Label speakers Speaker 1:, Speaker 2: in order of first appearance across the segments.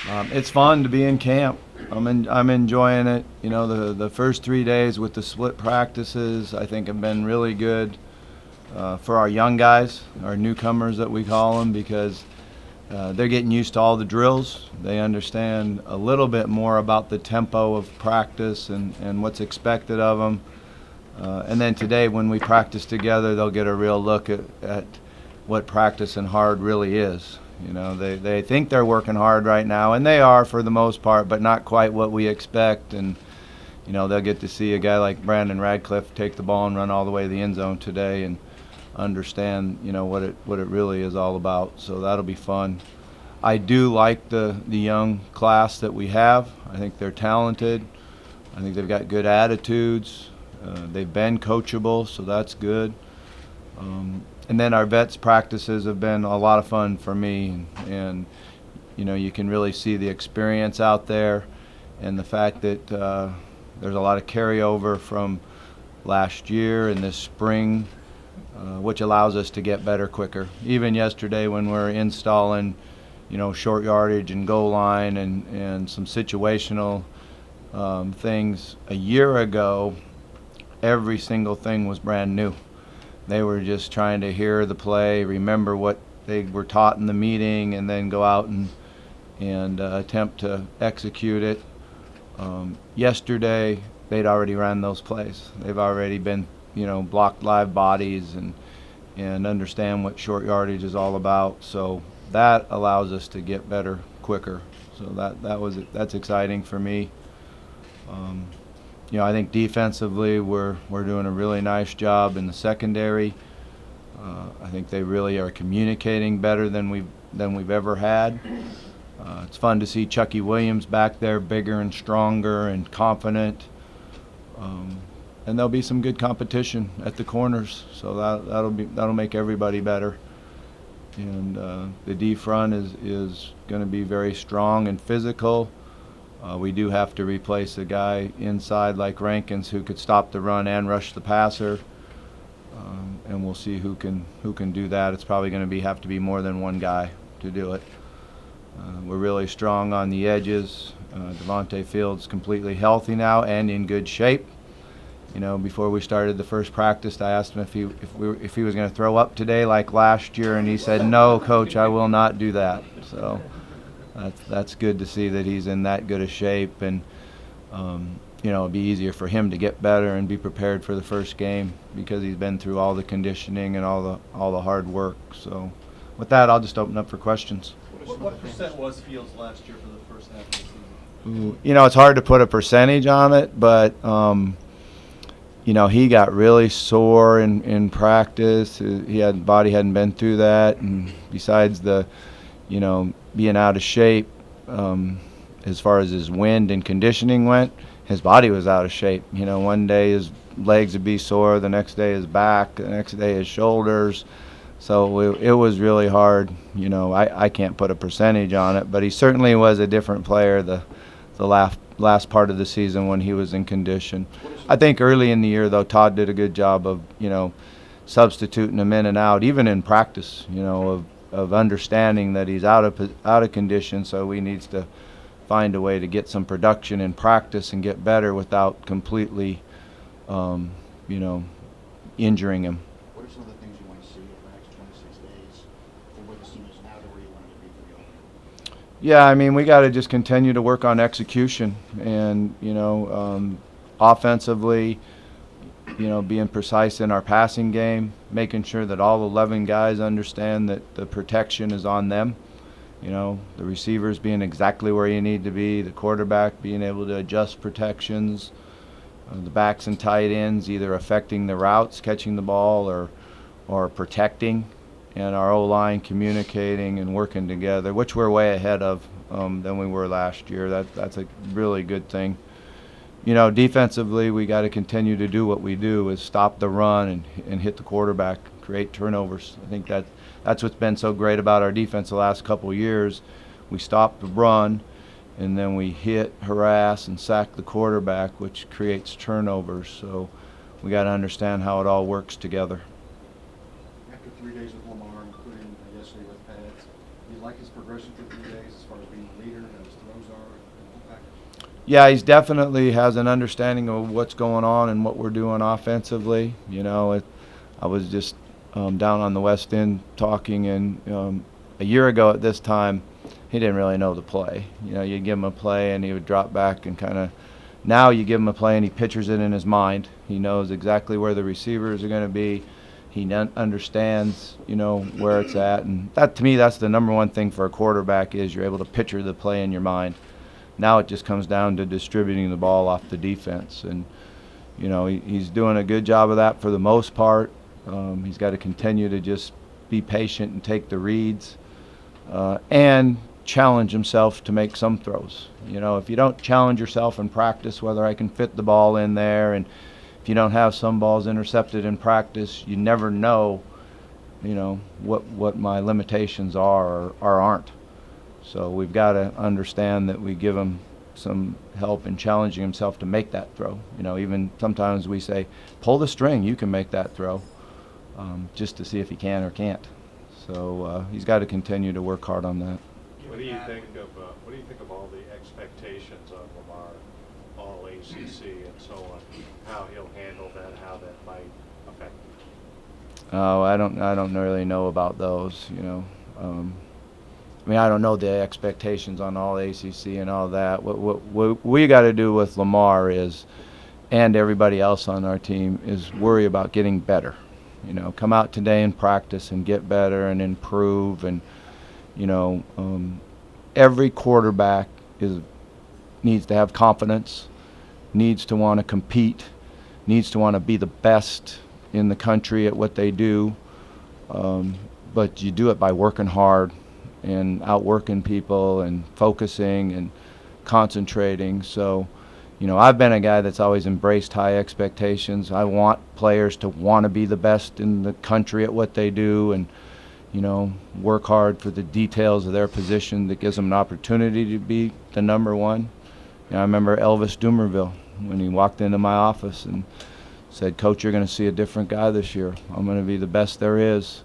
Speaker 1: It's fun to be in camp. I'm enjoying it. You know, the first 3 days with the split practices, I think have been really good for our young guys, our newcomers that we call them, because they're getting used to all the drills. They understand a little bit more about the tempo of practice and what's expected of them. And then today, when we practice together, they'll get a real look at what practicing hard really is. You know, they think they're working hard right now, and they are for the most part, but not quite what we expect. And, you know, they'll get to see a guy like Brandon Radcliffe take the ball and run all the way to the end zone today and understand, you know, what it really is all about. So that'll be fun. I do like the young class that we have. I think they're talented. I think they've got good attitudes. They've been coachable, so that's good. And then our vets practices have been a lot of fun for me, and you know, you can really see the experience out there and the fact that there's a lot of carryover from last year and this spring, which allows us to get better quicker. Even yesterday when we're installing, you know, short yardage and goal line and some situational things a year ago, every single thing was brand new. They were just trying to hear the play, remember what they were taught in the meeting, and then go out and attempt to execute it. Yesterday, they'd already ran those plays. They've already been, you know, blocked live bodies and understand what short yardage is all about. So that allows us to get better quicker. So that's exciting for me. You know, I think defensively we're doing a really nice job in the secondary. I think they really are communicating better than we've ever had. It's fun to see Chucky Williams back there, bigger and stronger and confident. And there'll be some good competition at the corners, so that'll make everybody better. And the D front is going to be very strong and physical. We do have to replace a guy inside like Rankins who could stop the run and rush the passer, and we'll see who can do that. It's probably going to have to be more than one guy to do it. We're really strong on the edges. Devontae Fields completely healthy now and in good shape. You know, before we started the first practice, I asked him if he was going to throw up today like last year, and he said, "No, Coach, I will not do that." So. That's good to see that he's in that good a shape, and you know, it'll be easier for him to get better and be prepared for the first game because he's been through all the conditioning and all the hard work. So, with that, I'll just open up for questions.
Speaker 2: What percent was Fields last year for the first half of the season?
Speaker 1: You know, it's hard to put a percentage on it, but you know, he got really sore in practice. Body hadn't been through that, and besides the, you know, being out of shape, as far as his wind and conditioning went, his body was out of shape. You know, one day his legs would be sore, the next day his back, the next day his shoulders. So it was really hard. You know, I can't put a percentage on it, but he certainly was a different player the last part of the season when he was in condition. I think early in the year, though, Todd did a good job of, you know, substituting him in and out, even in practice, you know, of understanding that he's out of condition, so he needs to find a way to get some production in practice and get better without completely, you know, injuring him.
Speaker 3: What are some of the things you want to see over the next 26 days for where the team is now to where you want it to be for the opener?
Speaker 1: Yeah, I mean, we got to just continue to work on execution and, you know, offensively, you know, being precise in our passing game, making sure that all 11 guys understand that the protection is on them. You know, the receivers being exactly where you need to be, the quarterback being able to adjust protections, the backs and tight ends either affecting the routes, catching the ball, or protecting, and our O-line communicating and working together, which we're way ahead of than we were last year. That's a really good thing. You know, defensively, we got to continue to do what we do, is stop the run and hit the quarterback, create turnovers. I think that's what's been so great about our defense the last couple of years. We stop the run, and then we hit, harass, and sack the quarterback, which creates turnovers. So we got to understand how it all works together.
Speaker 3: After 3 days with Lamar, including yesterday with pads,
Speaker 2: You like his progression through 3 days as far as being a leader, how his throws are, and the whole package?
Speaker 1: Yeah, he's definitely has an understanding of what's going on and what we're doing offensively. I was just down on the West End talking, and a year ago at this time, he didn't really know the play. You give him a play and he would drop back and kind of. Now you give him a play and he pictures it in his mind. He knows exactly where the receivers are going to be. He understands, where it's at, and that to me that's the number one thing for a quarterback is you're able to picture the play in your mind. Now it just comes down to distributing the ball off the defense, and he's doing a good job of that for the most part. He's got to continue to just be patient and take the reads, and challenge himself to make some throws. If you don't challenge yourself in practice, whether I can fit the ball in there, and if you don't have some balls intercepted in practice, you never know, what my limitations are or aren't. So we've got to understand that we give him some help in challenging himself to make that throw. Even sometimes we say, pull the string, you can make that throw, just to see if he can or can't. So he's got to continue to work hard on that.
Speaker 4: What do you think of all the expectations of Lamar, all ACC and so on? How he'll handle that, how that might affect him?
Speaker 1: Oh, I don't really know about those. I don't know the expectations on all ACC and all that. What we got to do with Lamar is, and everybody else on our team, is worry about getting better. Come out today and practice and get better and improve. And every quarterback needs to have confidence, needs to want to compete, needs to want to be the best in the country at what they do. But you do it by working hard and outworking people and focusing and concentrating. So, I've been a guy that's always embraced high expectations. I want players to want to be the best in the country at what they do, and work hard for the details of their position that gives them an opportunity to be the number one. I remember Elvis Dumervil when he walked into my office and said, "Coach, you're going to see a different guy this year. I'm going to be the best there is."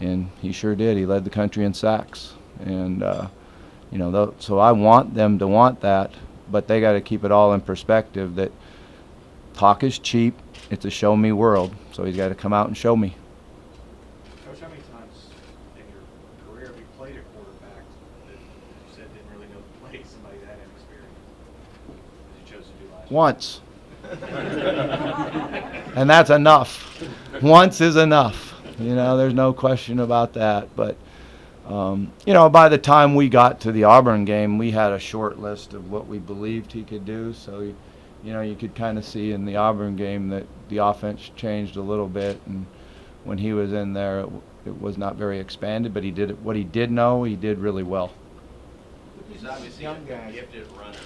Speaker 1: And he sure did. He led the country in sacks. And, so I want them to want that, but they got to keep it all in perspective that talk is cheap. It's a show me world. So he's got to come out and show me.
Speaker 2: Coach, how many times in your career have you played a quarterback that you said didn't really know the play, somebody that had experience, that you chose to do last
Speaker 1: Once. And that's enough. Once is enough. There's no question about that. But, by the time we got to the Auburn game, we had a short list of what we believed he could do. So, you could kind of see in the Auburn game that the offense changed a little bit. And when he was in there, it was not very expanded. But he did what he did know, he did really well.
Speaker 5: He's obviously a gifted runner.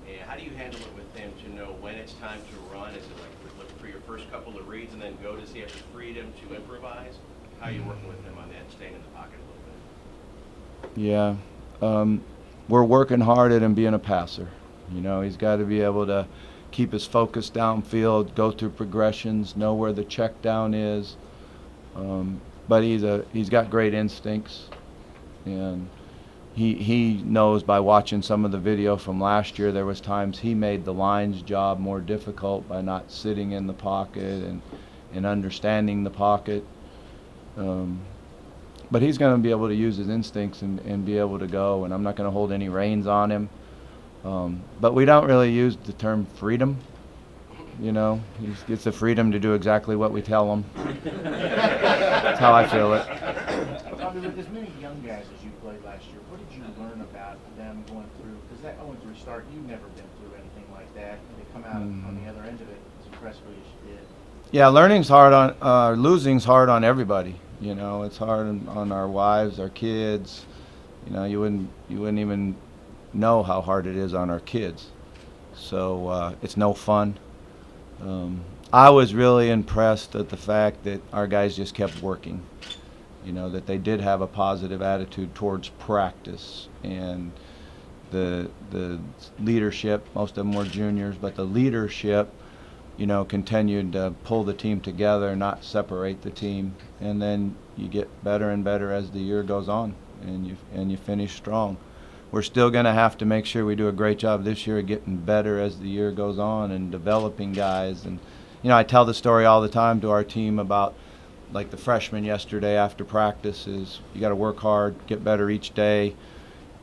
Speaker 5: And how do you handle it with him to know when it's time to run? Is it like look for your first couple of reads and then go to see if the freedom to improvise? How are you working with him on that, staying in the pocket a little bit?
Speaker 1: Yeah. We're working hard at him being a passer. He's got to be able to keep his focus downfield, go through progressions, know where the check down is. But he's got great instincts, and he knows by watching some of the video from last year, there was times he made the line's job more difficult by not sitting in the pocket and understanding the pocket. But he's going to be able to use his instincts and be able to go, and I'm not going to hold any reins on him. But we don't really use the term freedom. He gets the freedom to do exactly what we tell him. That's how I feel it.
Speaker 3: Bobby, with as many young guys as you played last year, what did you learn about them going through? Because that 0-3 start, you've never been through anything like that, and they come out on the other end of it as impressively as you did.
Speaker 1: Yeah, learning's hard on, losing's hard on everybody. It's hard on our wives, our kids. You wouldn't even know how hard it is on our kids. So it's no fun. I was really impressed at the fact that our guys just kept working. That they did have a positive attitude towards practice, and the leadership, most of them were juniors, but the leadership, continued to pull the team together, not separate the team, and then you get better and better as the year goes on. and you finish strong. We're still going to have to make sure we do a great job this year of getting better as the year goes on and developing guys. And I tell the story all the time to our team about, like, the freshmen yesterday after practice is you got to work hard, get better each day.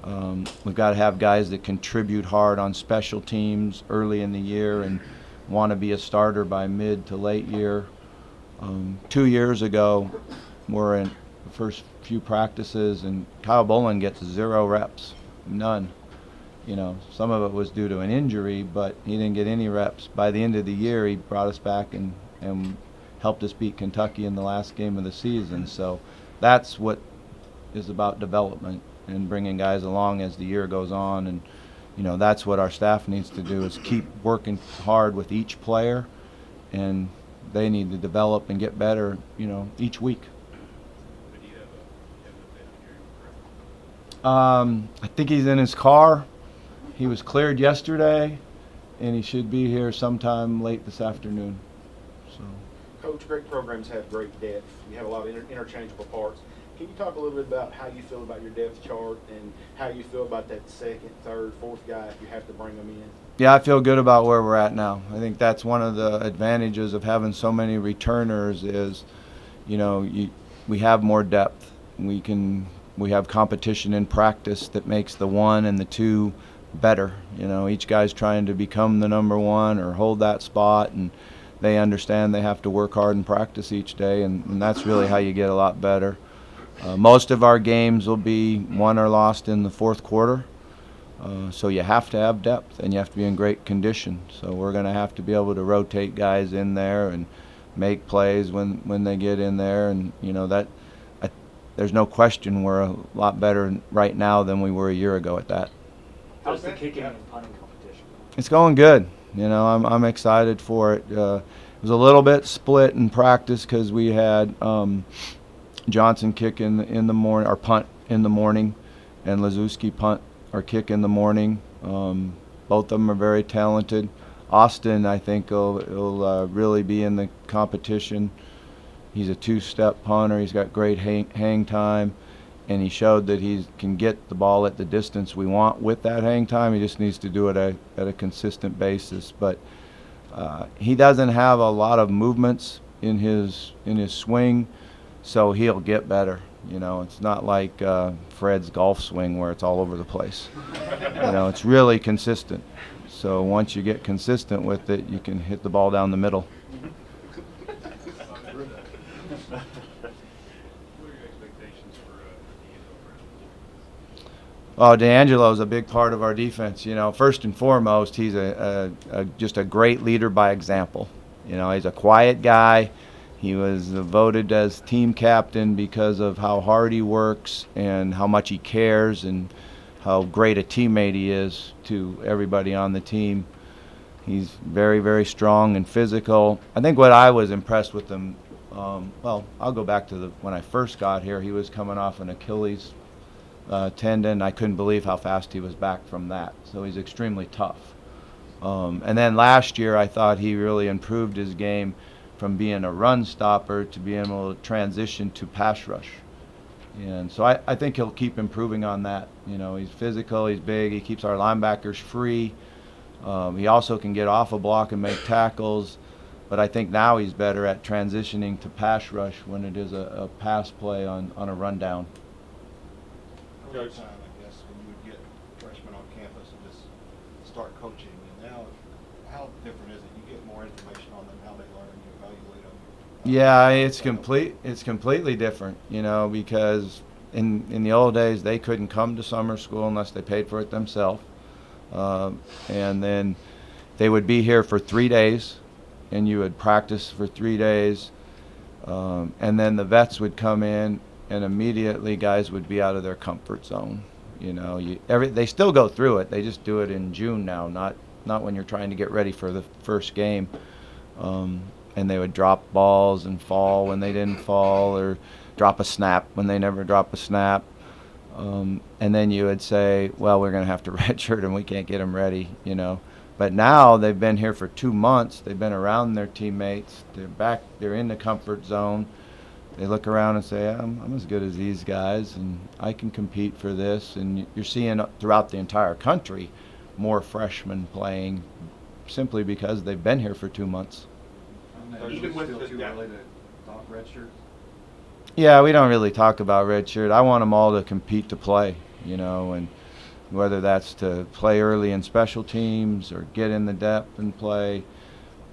Speaker 1: We've got to have guys that contribute hard on special teams early in the year and want to be a starter by mid to late year. 2 years ago, we're in the first few practices, and Kyle Bolin gets 0 reps, none. Some of it was due to an injury, but he didn't get any reps. By the end of the year, he brought us back and helped us beat Kentucky in the last game of the season. So that's what is about development and bringing guys along as the year goes on. And that's what our staff needs to do, is keep working hard with each player, and they need to develop and get better, each week. I think he's in his car. He was cleared yesterday, and he should be here sometime late this afternoon. So,
Speaker 6: Coach, great programs have great depth. You have a lot of interchangeable parts. Can you talk a little bit about how you feel about your depth chart and how you feel about that second, third, fourth guy if you have to bring them in?
Speaker 1: Yeah, I feel good about where we're at now. I think that's one of the advantages of having so many returners is, we have more depth. We have competition in practice that makes the 1 and the 2 better. Each guy's trying to become the number 1 or hold that spot, and they understand they have to work hard in practice each day, and that's really how you get a lot better. Most of our games will be won or lost in the fourth quarter. So you have to have depth, and you have to be in great condition. So we're going to have to be able to rotate guys in there and make plays when they get in there. And, there's no question we're a lot better right now than we were a year ago at that.
Speaker 2: How's the kicking and punting competition?
Speaker 1: It's going good. I'm excited for it. It was a little bit split in practice because we had Johnson kick in the morning, or punt in the morning, and Lazewski punt or kick in the morning. Both of them are very talented. Austin, I think, will really be in the competition. He's a 2-step punter. He's got great hang time, and he showed that he can get the ball at the distance we want with that hang time. He just needs to do it at a consistent basis. But he doesn't have a lot of movements in his swing, so he'll get better. It's not like Fred's golf swing where it's all over the place. It's really consistent. So once you get consistent with it, you can hit the ball down the middle.
Speaker 4: What are your expectations for D'Angelo?
Speaker 1: Oh, D'Angelo's a big part of our defense. First and foremost, he's just a great leader by example. He's a quiet guy. He was voted as team captain because of how hard he works and how much he cares and how great a teammate he is to everybody on the team. He's very, very strong and physical. I think what I was impressed with him, I'll go back to when I first got here. He was coming off an Achilles tendon. I couldn't believe how fast he was back from that. So he's extremely tough. And then last year I thought he really improved his game from being a run stopper to being able to transition to pass rush. And so I think he'll keep improving on that. He's physical, he's big, he keeps our linebackers free. He also can get off a block and make tackles. But I think now he's better at transitioning to pass rush when it is a pass play on a rundown.
Speaker 6: Over time, I guess, when you would get freshmen on campus and just start coaching, and now how different is it? You get more information on them, how they learn, you evaluate them.
Speaker 1: Yeah, it's completely different, because in the old days they couldn't come to summer school unless they paid for it themselves. And then they would be here for 3 days, and you would practice for 3 days. And then the vets would come in, and immediately guys would be out of their comfort zone. They still go through it. They just do it in June now, not when you're trying to get ready for the first game. And they would drop balls and fall when they didn't fall, or drop a snap when they never drop a snap. And then you would say, well, we're going to have to redshirt them. We can't get them ready, But now they've been here for 2 months. They've been around their teammates. They're back. They're in the comfort zone. they look around and say, I'm as good as these guys, and I can compete for this. And you're seeing throughout the entire country more freshmen playing simply because they've been here for 2 months.
Speaker 6: Even with the depth. Early to talk redshirt?
Speaker 1: Yeah, we don't really talk about redshirt. I want them all to compete to play, you know, and whether that's to play early in special teams or get in the depth and play.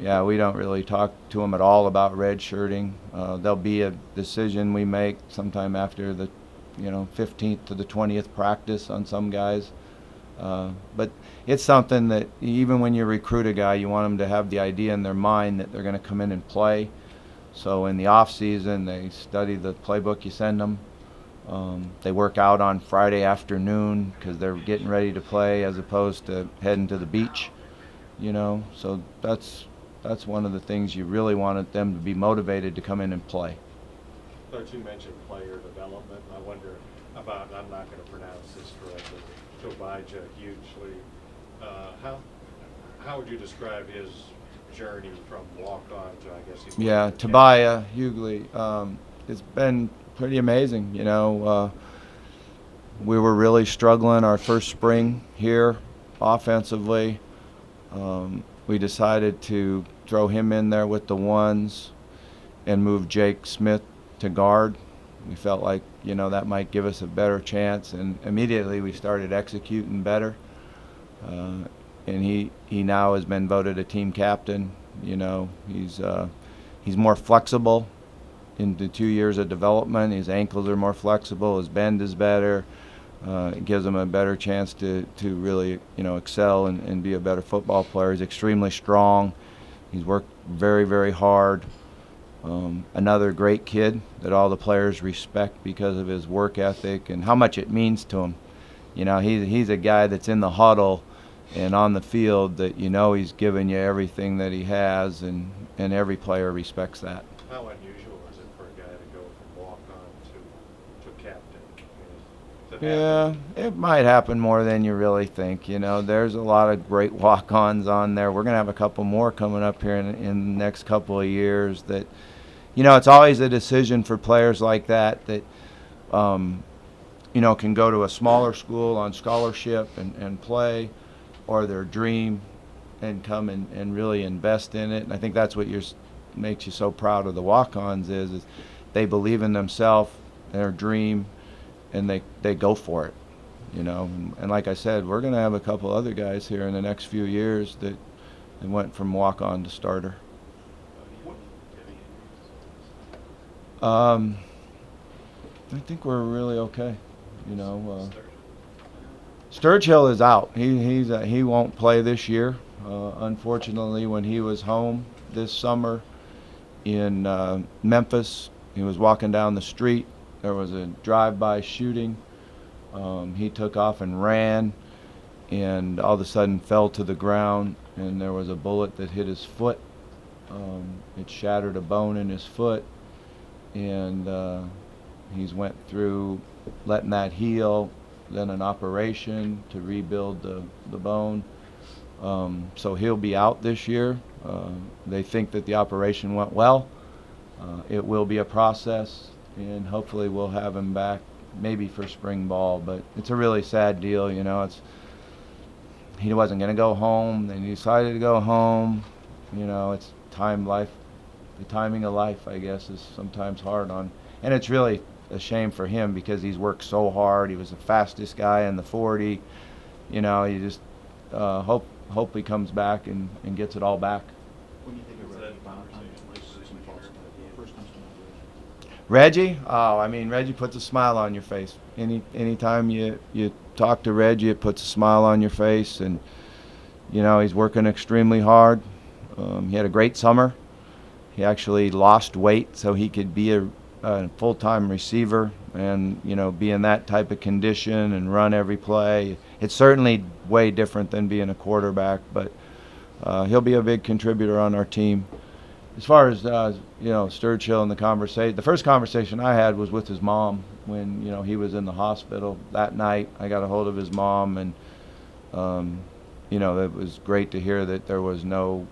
Speaker 1: Yeah, we don't really talk to them at all about redshirting. There'll be a decision we make sometime after the, 15th to the 20th practice on some guys. But it's something that even when you recruit a guy, you want them to have the idea in their mind that they're going to come in and play. So in the off season, they study the playbook you send them. They work out on Friday afternoon because they're getting ready to play as opposed to heading to the beach, So that's one of the things you really wanted them to be motivated to come in and play.
Speaker 4: Coach, you mentioned player development. I wonder about, I'm not going to pronounce this correctly, Tobijah hugely. How would you describe his journey from walk-on to, I guess, he's...
Speaker 1: Yeah, Tobiah Hughley. It's been pretty amazing, We were really struggling our first spring here offensively. We decided to throw him in there with the ones and move Jake Smith to guard. We felt like, that might give us a better chance, and immediately we started executing better. And he now has been voted a team captain. He's more flexible in the 2 years of development. His ankles are more flexible. His bend is better. It gives him a better chance to really, excel and be a better football player. He's extremely strong. He's worked very, very hard. Another great kid that all the players respect because of his work ethic and how much it means to him. He's a guy that's in the huddle and on the field that he's giving you everything that he has, and every player respects that.
Speaker 4: How unusual is it for a guy to go from walk-on to captain?
Speaker 1: Yeah, it might happen more than you really think. There's a lot of great walk-ons on there. We're going to have a couple more coming up here in the next couple of years that, it's always a decision for players like that can go to a smaller school on scholarship and play, or their dream and come and really invest in it. And I think that's what makes you so proud of the walk-ons is they believe in themselves, their dream, and they go for it, And like I said, we're going to have a couple other guys here in the next few years that went from walk-on to starter. I think we're really okay, Sturgill is out. He won't play this year. Unfortunately, when he was home this summer in Memphis, he was walking down the street. There was a drive-by shooting. He took off and ran, and all of a sudden fell to the ground, and there was a bullet that hit his foot. It shattered a bone in his foot, and he's went through letting that heal, then an operation to rebuild the bone. So he'll be out this year. They think that the operation went well. It will be a process, and hopefully we'll have him back maybe for spring ball. But it's a really sad deal, he wasn't going to go home, then he decided to go home. It's the timing of life, I guess, is sometimes hard on, and it's really a shame for him because he's worked so hard. He was the fastest guy in the 40. You just hope he comes back and gets it all back.
Speaker 3: When you think of Reggie
Speaker 1: Reggie? Oh, Reggie puts a smile on your face. Anytime you talk to Reggie, it puts a smile on your face, and he's working extremely hard. He had a great summer. He actually lost weight so he could be a full-time receiver and be in that type of condition and run every play. It's certainly way different than being a quarterback, but he'll be a big contributor on our team. As far as Sturgill and the first conversation I had was with his mom when he was in the hospital that night. I got a hold of his mom, and it was great to hear that there was no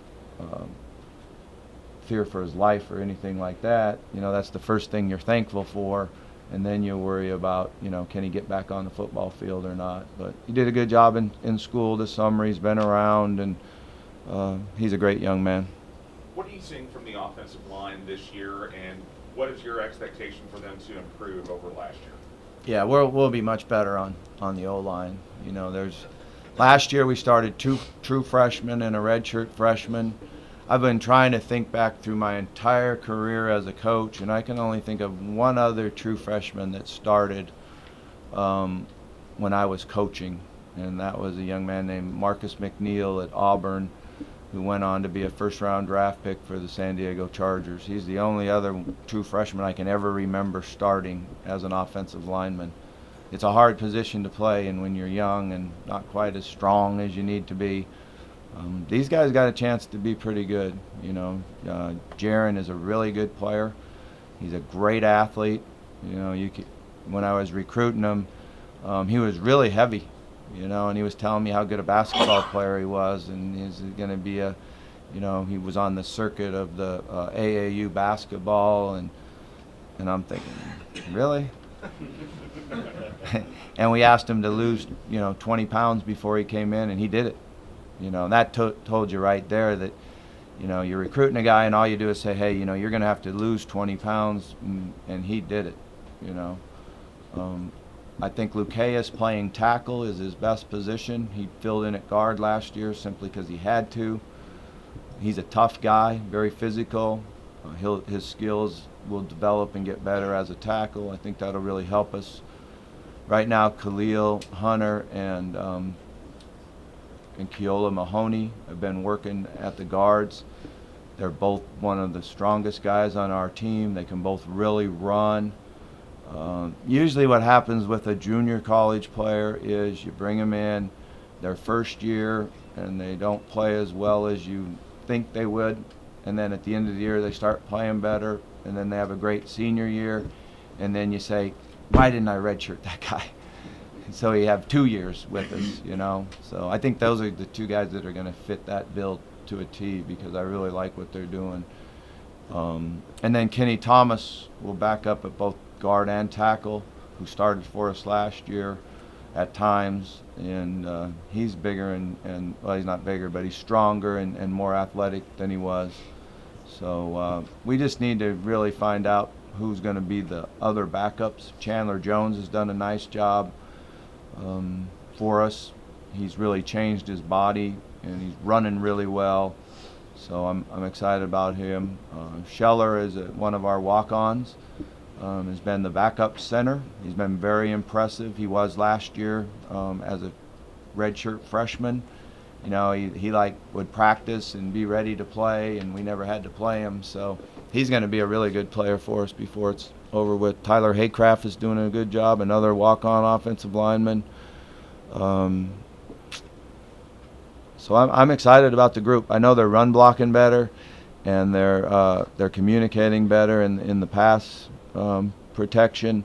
Speaker 1: fear for his life or anything like that. You know, that's the first thing you're thankful for, and then you worry about, you know, can he get back on the football field or not. But he did a good job in school this summer. He's been around, and he's a great young man.
Speaker 7: What are you seeing from the offensive line this year, and what is your expectation for them to improve over last year?
Speaker 1: Yeah, we'll be much better on the O-line. You know, last year we started 2 true freshmen and a redshirt freshman. I've been trying to think back through my entire career as a coach, and I can only think of one other true freshman that started when I was coaching, and that was a young man named Marcus McNeil at Auburn, who went on to be a first-round draft pick for the San Diego Chargers. He's the only other true freshman I can ever remember starting as an offensive lineman. It's a hard position to play, and when you're young and not quite as strong as you need to be, these guys got a chance to be pretty good. You know, Jaron is a really good player. He's a great athlete. You know, when I was recruiting him, he was really heavy. You know, and he was telling me how good a basketball player he was, and he's going to be you know, he was on the circuit of the AAU basketball, and I'm thinking, really? And we asked him to lose, you know, 20 pounds before he came in, and he did it. You know, and that told you right there that, you know, you're recruiting a guy, and all you do is say, hey, you know, you're going to have to lose 20 pounds, and he did it, you know. I think Luqueus playing tackle is his best position. He filled in at guard last year simply because he had to. He's a tough guy, very physical. His skills will develop and get better as a tackle. I think that'll really help us. Right now, Khalil Hunter and Keola Mahoney have been working at the guards. They're both one of the strongest guys on our team. They can both really run. Usually what happens with a junior college player is you bring them in their first year and they don't play as well as you think they would, and then at the end of the year they start playing better, and then they have a great senior year, and then you say, why didn't I redshirt that guy? So you have 2 years with us, you know. So I think those are the 2 guys that are going to fit that bill to a T, because I really like what they're doing. And then Kenny Thomas will back up at both guard and tackle, who started for us last year at times, and he's bigger and well, he's not bigger, but he's stronger and more athletic than he was. So we just need to really find out who's going to be the other backups. Chandler Jones has done a nice job for us. He's really changed his body, and he's running really well. So I'm excited about him. Scheller is one of our walk-ons. Has been the backup center. He's been very impressive. He was last year as a redshirt freshman. You know, he would practice and be ready to play, and we never had to play him. So he's going to be a really good player for us before it's over with. Tyler Haycraft is doing a good job, another walk-on offensive lineman. So I'm excited about the group. I know they're run blocking better, and they're communicating better in the pass protection.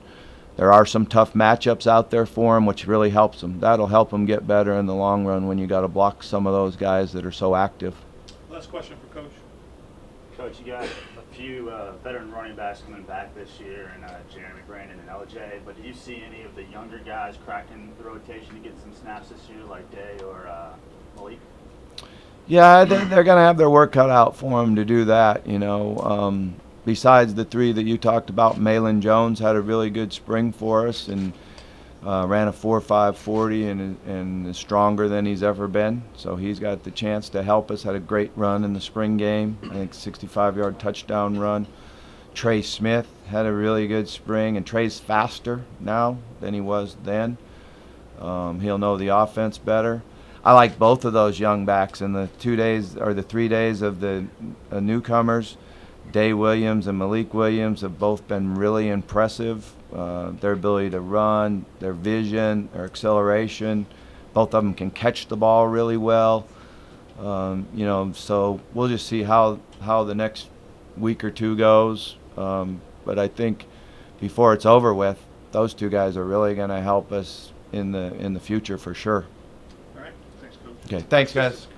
Speaker 1: There are some tough matchups out there for them, which really helps them. That'll help them get better in the long run when you got to block some of those guys that are so active.
Speaker 2: Last question for Coach.
Speaker 8: Coach, you got a few veteran running backs coming back this year, and Jeremy, Brandon, and LJ. But did you see any of the younger guys cracking the rotation to get some snaps this year, like Day or Malik?
Speaker 1: Yeah, they're going to have their work cut out for them to do that, you know. Besides the 3 that you talked about, Malin Jones had a really good spring for us and ran a 4.5 40 and is stronger than he's ever been. So he's got the chance to help us. Had a great run in the spring game. I think 65-yard touchdown run. Trey Smith had a really good spring, and Trey's faster now than he was then. He'll know the offense better. I like both of those young backs. In the 2 days or the 3 days of the newcomers, Day Williams and Malik Williams have both been really impressive. Their ability to run, their vision, their acceleration. Both of them can catch the ball really well. You know, so we'll just see how the next week or 2 goes. But I think before it's over with, those 2 guys are really going to help us in the future for sure.
Speaker 2: All right. Thanks, Coach.
Speaker 1: Okay, thanks, guys.